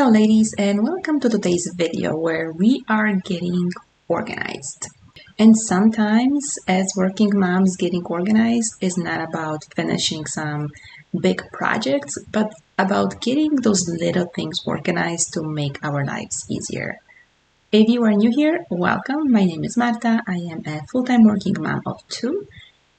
Hello ladies and welcome to today's video where we are getting organized. And sometimes as working moms, getting organized is not about finishing some big projects, but about getting those little things organized to make our lives easier. If you are new here, welcome. My name is Marta. I am a full-time working mom of two.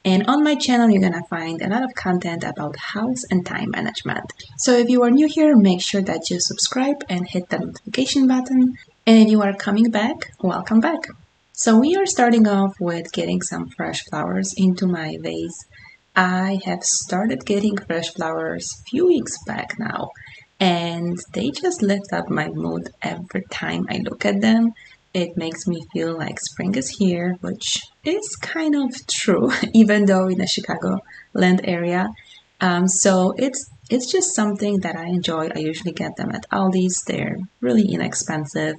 And on my channel, you're gonna find a lot of content about house and time management. So if you are new here, make sure that you subscribe and hit the notification button. And if you are coming back, welcome back. So we are starting off with getting some fresh flowers into my vase. I have started getting fresh flowers a few weeks back now, and they just lift up my mood every time I look at them. It makes me feel like spring is here, which is kind of true, even though in the Chicago land area. So it's just something that I enjoy. I usually get them at Aldi's. They're really inexpensive,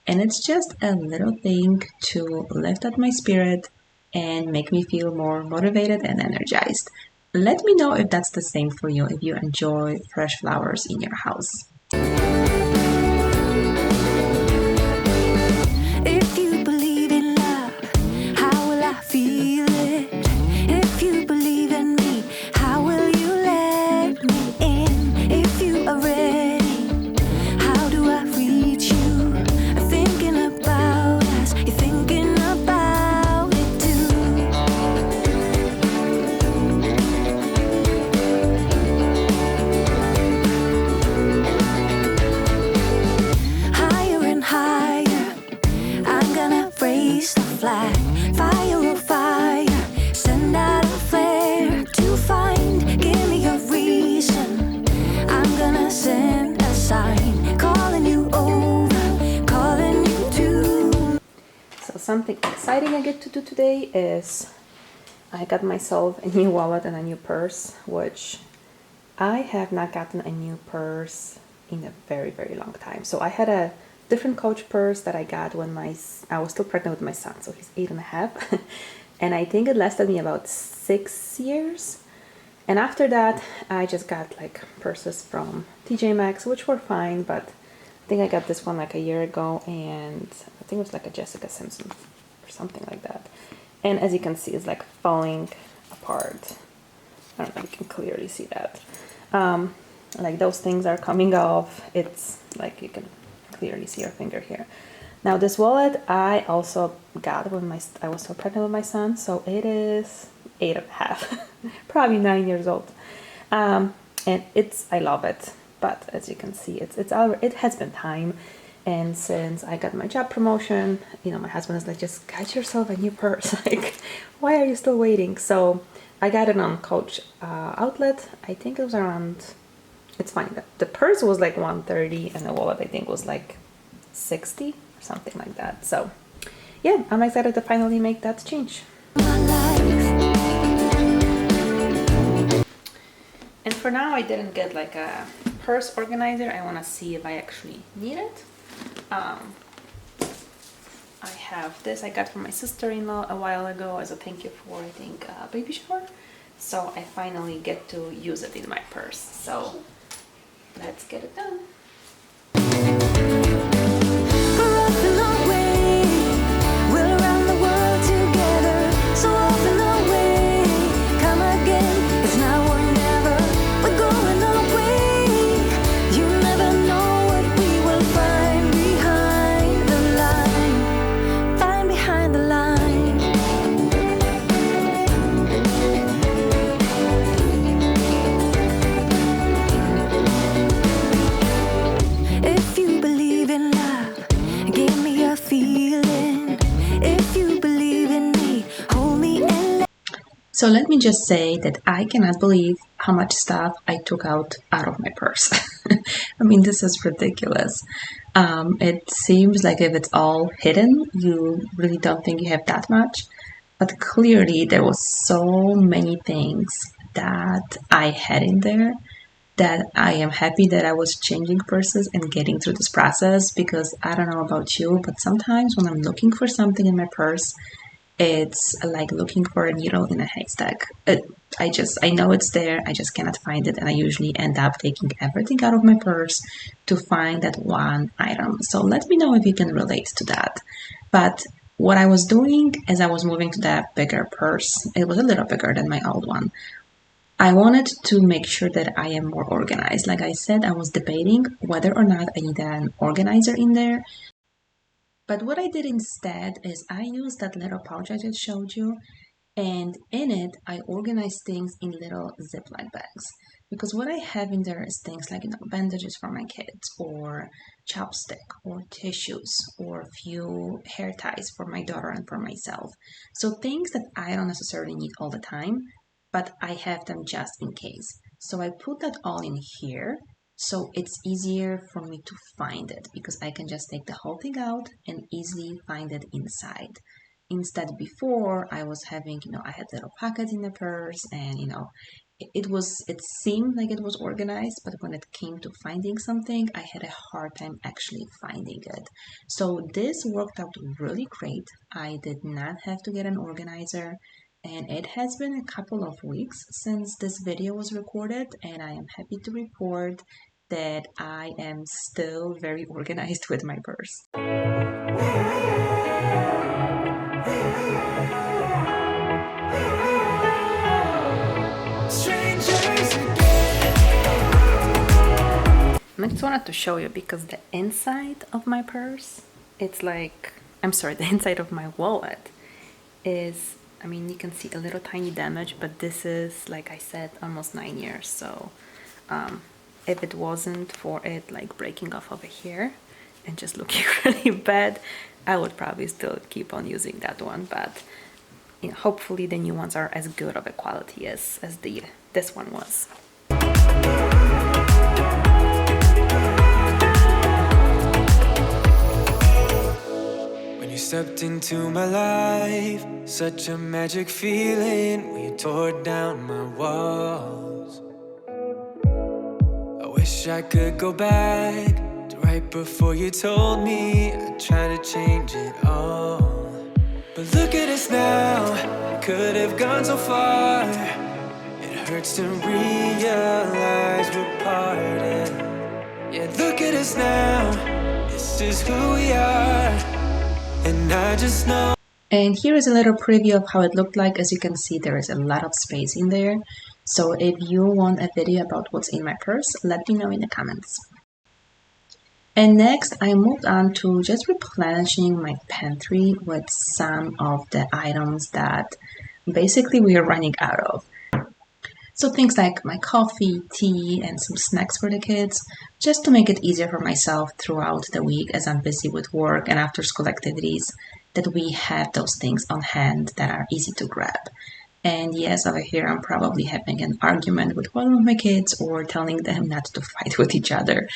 and it's just a little thing to lift up my spirit and make me feel more motivated and energized. Let me know if that's the same for you, if you enjoy fresh flowers in your house. If you believe in love, how will I feel it? If you believe in me, how will you let me in? If you are ready, how do I reach you? I'm thinking about us, you're thinking about it too. Higher and higher, I'm gonna raise the flag. Fire oh fire, send out a flare to find. Give me a reason, I'm gonna send a sign. Calling you over, calling you to. So something exciting I get to do today is I got myself a new wallet and a new purse, which I have not gotten a new purse in a very, very long time. So I had a different Coach purse that I got when I was still pregnant with my son, so he's 8.5, and I think it lasted me about 6 years. And after that, I just got like purses from TJ Maxx, which were fine, but I think I got this one like a year ago, and I think it was like a Jessica Simpson or something like that. And as you can see, it's like falling apart. I don't know if you can clearly see that. Like those things are coming off. It's like you can clearly see your finger here. Now this wallet I also got when I was still pregnant with my son, so it is 8.5, probably 9 years old, and I love it. But as you can see, it has been time, and since I got my job promotion, my husband is like, just get yourself a new purse. Like, why are you still waiting? So I got it on Coach outlet. I think it was around. It's funny that the purse was like $130 and the wallet I think was like $60 or something like that. So yeah, I'm excited to finally make that change. And for now I didn't get like a purse organizer. I want to see if I actually need it. I have this I got from my sister-in-law a while ago as a thank you for, I think, baby shower. So I finally get to use it in my purse. So let's get it done. So let me just say that I cannot believe how much stuff I took out of my purse. I mean, this is ridiculous. It seems like if it's all hidden, you really don't think you have that much. But clearly there was so many things that I had in there that I am happy that I was changing purses and getting through this process, because I don't know about you, but sometimes when I'm looking for something in my purse, It's like looking for a needle in a haystack. I know it's there, I just cannot find it, and I usually end up taking everything out of my purse to find that one item. So let me know if you can relate to that. But what I was doing as I was moving to that bigger purse, it was a little bigger than my old one. I wanted to make sure that I am more organized. Like I said, I was debating whether or not I need an organizer in there. But what I did instead is I used that little pouch I just showed you, and in it I organized things in little Ziploc bags. Because what I have in there is things like bandages for my kids, or chopstick, or tissues, or a few hair ties for my daughter and for myself. So things that I don't necessarily need all the time, but I have them just in case. So I put that all in here, so it's easier for me to find it because I can just take the whole thing out and easily find it inside. Instead, before I was having, I had little pockets in the purse, and it seemed like it was organized, but when it came to finding something, I had a hard time actually finding it. So this worked out really great. I did not have to get an organizer, and it has been a couple of weeks since this video was recorded, and I am happy to report that I am still very organized with my purse. I just wanted to show you because the inside of my purse, the inside of my wallet is, you can see a little tiny damage, but this is, like I said, almost 9 years. So if it wasn't for it like breaking off over here and just looking really bad, I would probably still keep on using that one. But hopefully the new ones are as good of a quality as this one was. Stepped into my life, such a magic feeling when you tore down my walls. I wish I could go back to right before you told me I'd try to change it all. But look at us now, we could have gone so far. It hurts to realize we're parted. Yeah, look at us now, this is who we are. And I just know. And here is a little preview of how it looked like. As you can see, there is a lot of space in there. So if you want a video about what's in my purse, let me know in the comments. And next, I moved on to just replenishing my pantry with some of the items that basically we are running out of. So things like my coffee, tea, and some snacks for the kids, just to make it easier for myself throughout the week as I'm busy with work and after school activities, that we have those things on hand that are easy to grab. And yes, over here I'm probably having an argument with one of my kids or telling them not to fight with each other.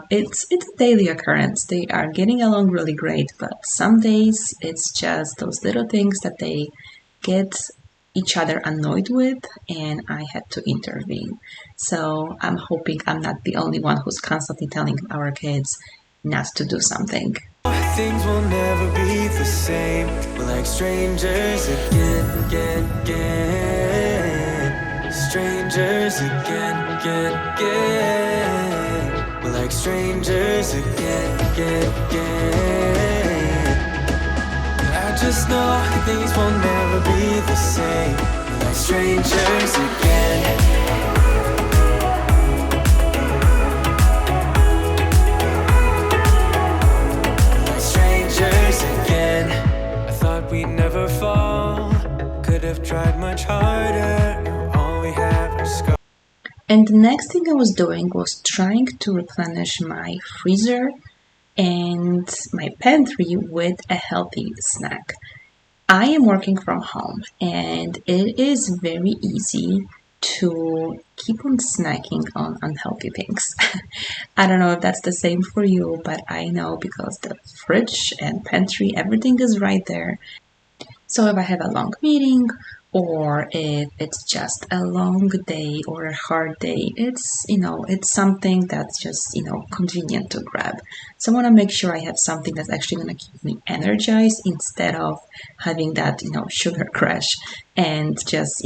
It's a daily occurrence. They are getting along really great, but some days it's just those little things that they get each other annoyed with, and I had to intervene. So I'm hoping I'm not the only one who's constantly telling our kids not to do something. Things will never be the same. We're like strangers again. Strangers again. We're like strangers again. I just know things will never be the same. We're like strangers again. We'd never fall, could have tried much harder, now all we have are scars. And the next thing I was doing was trying to replenish my freezer and my pantry with a healthy snack. I am working from home, and it is very easy to keep on snacking on unhealthy things. I don't know if that's the same for you, but I know because the fridge and pantry, everything is right there. So if I have a long meeting or if it's just a long day or a hard day. It's something that's just, convenient to grab. So I want to make sure I have something that's actually going to keep me energized instead of having that, sugar crash and just,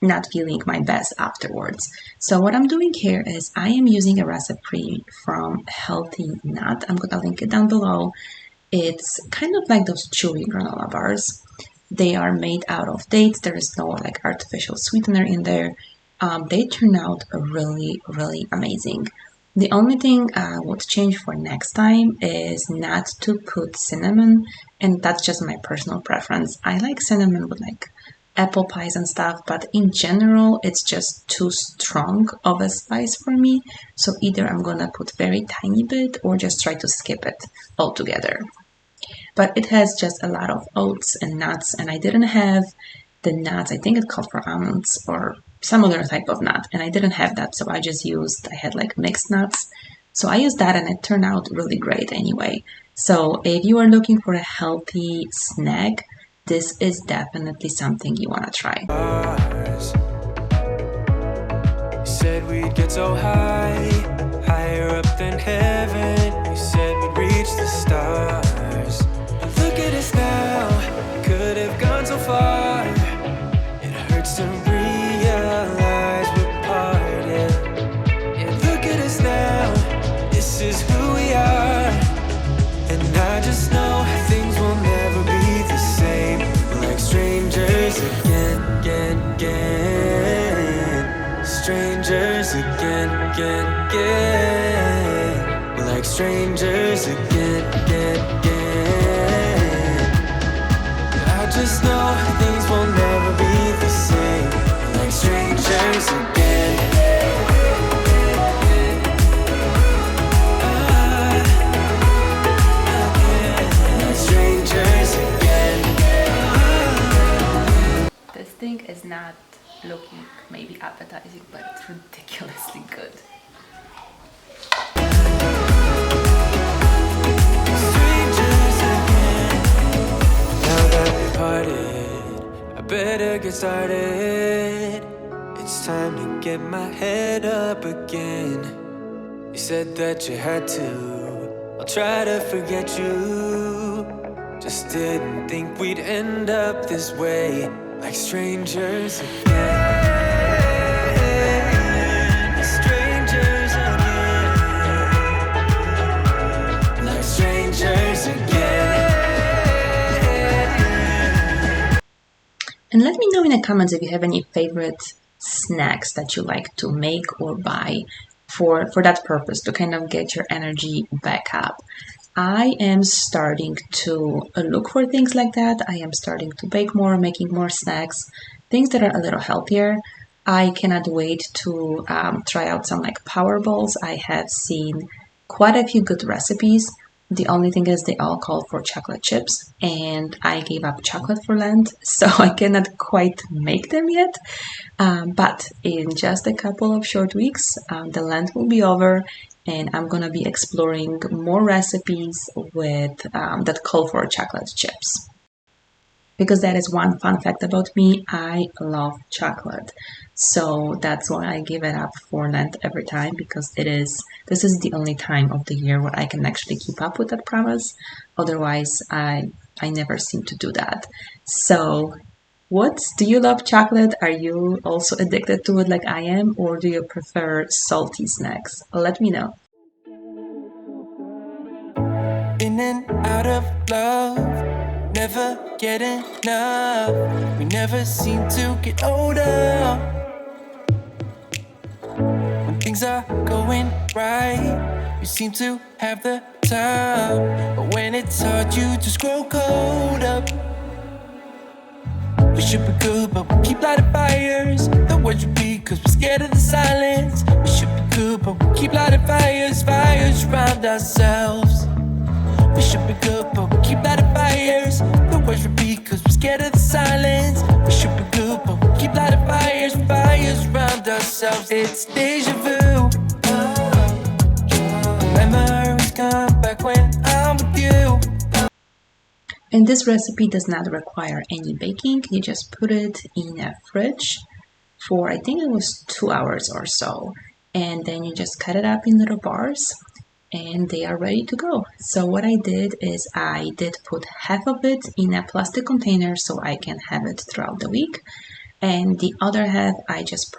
not feeling my best afterwards. So what I'm doing here is I am using a recipe from Healthy Nut. I'm gonna link it down below. It's kind of like those chewy granola bars. They are made out of dates. There is no like artificial sweetener in there. They turn out really, really amazing. The only thing I would change for next time is not to put cinnamon, and that's just my personal preference. I like cinnamon with like apple pies and stuff, but in general, it's just too strong of a spice for me. So either I'm gonna put very tiny bit or just try to skip it altogether. But it has just a lot of oats and nuts, and I didn't have the nuts. I think it called for almonds or some other type of nut, and I didn't have that, so I had like mixed nuts. So I used that and it turned out really great anyway. So if you are looking for a healthy snack, this is definitely something you want to try. You said we'd get so high, higher up than heaven. You said we'd reach the stars. And look at us now, could have gone so far. It hurts to realize we're parted. Yeah, look at us now, this is who we are. And I just know things will never be the same. We're like strangers again, again, again. Strangers again, again, again. We're like strangers again, again, again. I just know things will never be the same. We're like strangers again. This thing is not looking maybe appetizing, but it's ridiculously good. Now that we parted, I better get started. It's time to get my head up again. You said that you had to, I'll try to forget you. Just didn't think we'd end up this way, like strangers again. Strangers again. Like strangers again. And let me know in the comments if you have any favorite snacks that you like to make or buy for that purpose, to kind of get your energy back up. I am starting to look for things like that. I am starting to bake more, making more snacks, things that are a little healthier. I cannot wait to try out some like power bowls. I have seen quite a few good recipes. The only thing is they all call for chocolate chips, and I gave up chocolate for Lent, so I cannot quite make them yet. But in just a couple of short weeks, the Lent will be over, and I'm gonna be exploring more recipes with that call for chocolate chips. Because that is one fun fact about me, I love chocolate. So that's why I give it up for Lent every time, because this is the only time of the year where I can actually keep up with that promise. Otherwise, I never seem to do that. So do you love chocolate? Are you also addicted to it like I am, or do you prefer salty snacks? Let me know. In and out of love, never get enough. We never seem to get older. When things are going right, you seem to have the time. But when it's hard, you just grow cold up. We should be good, but we keep lighting fires. The words repeat, cause we're scared of the silence. We should be good, but we keep lighting fires, fires around ourselves. We should be good, but we keep lighting fires. The words repeat, cause we're scared of the silence. We should be good, but we keep lighting fires, fires around ourselves. It's deja vu. Memories come back when I'm with you. And this recipe does not require any baking. You just put it in a fridge for, I think it was 2 hours or so. And then you just cut it up in little bars and they are ready to go. So what I did is I did put half of it in a plastic container so I can have it throughout the week. And the other half, I just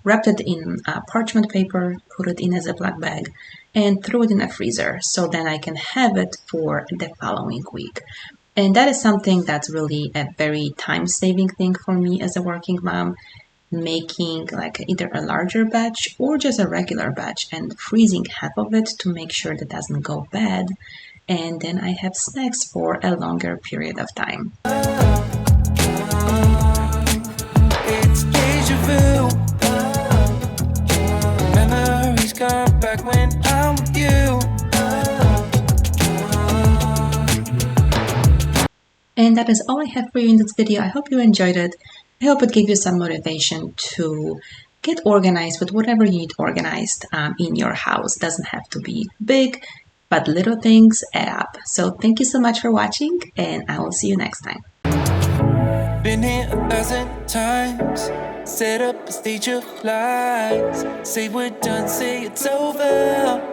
wrapped it in parchment paper, put it in a Ziploc bag, and threw it in a freezer so then I can have it for the following week. And that is something that's really a very time-saving thing for me as a working mom, making like either a larger batch or just a regular batch and freezing half of it to make sure that doesn't go bad. And then I have snacks for a longer period of time. It's deja vu. Memories come back when I'm with you. And that is all I have for you in this video. I hope you enjoyed it. I hope it gave you some motivation to get organized with whatever you need organized in your house. Doesn't have to be big, but little things add up. So thank you so much for watching, and I will see you next time. Been here 1,000 times. Set up a stage of lies. Say we're done, say it's over.